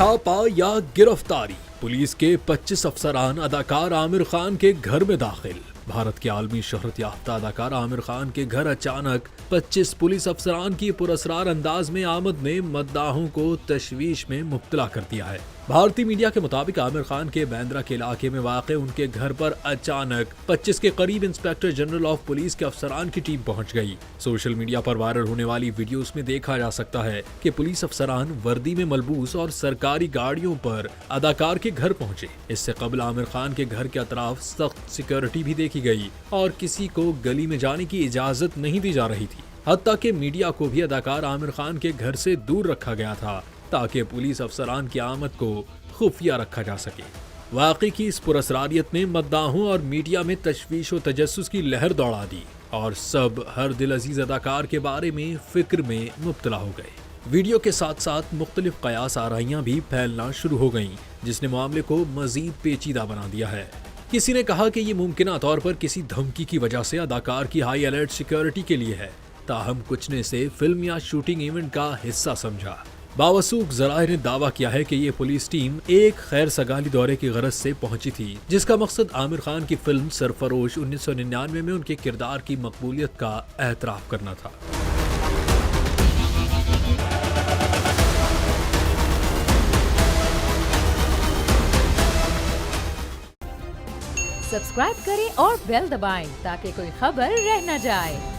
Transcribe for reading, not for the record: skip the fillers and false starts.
छापा या गिरफ्तारी, पुलिस के 25 अफसरान अदाकार आमिर खान के घर में दाखिल। भारत के आलमी शोहरत याफ्ता अदाकार आमिर खान के घर अचानक 25 पुलिस अफसरान की पुरअसरार अंदाज में आमद ने मद्दाहों को तशवीश में मुब्तला कर दिया है। भारतीय मीडिया के मुताबिक आमिर खान के बांद्रा के इलाके में वाक़ उनके घर पर अचानक 25 के करीब इंस्पेक्टर जनरल ऑफ पुलिस के अफसरान की टीम पहुंच गई। सोशल मीडिया पर वायरल होने वाली वीडियोस में देखा जा सकता है कि पुलिस अफसरान वर्दी में मलबूस और सरकारी गाड़ियों पर अदाकार के घर पहुंचे। इससे कबल आमिर खान के घर के अतराफ सख्त सिक्योरिटी भी देखी गई और किसी को गली में जाने की इजाजत नहीं दी जा रही थी। हत्ता कि मीडिया को भी अदाकार आमिर खान के घर से दूर रखा गया था ताकि पुलिस अफसरान की आमद को खुफिया रखा जा सके। वाक़ई की इस पुरअसरारियत ने मद्दाहों और मीडिया में तशवीश और तजस्सुस की लहर दौड़ा दी और सब हर दिल अजीज अदाकार के बारे में फिक्र में मुब्तला हो गए। वीडियो के साथ साथ मुख्तलिफ कयास आराइयां भी फैलना शुरू हो गईं, जिसने मामले को मजीद पेचीदा बना दिया है। किसी ने कहा कि ये मुमकिना तौर पर किसी धमकी की वजह से अदाकार की हाई अलर्ट सिक्योरिटी के लिए है, ताहम कुछ ने इसे फिल्म या शूटिंग इवेंट का हिस्सा समझा। बावसूख ज़राए ने दावा किया है कि ये पुलिस टीम एक खैर सगाली दौरे की गरज से पहुंची थी, जिसका मकसद आमिर खान की फिल्म सरफरोश 1999 में उनके किरदार की मकबूलियत का एतराफ करना था। सब्सक्राइब करें और बेल दबाएं ताकि कोई खबर रह न जाए।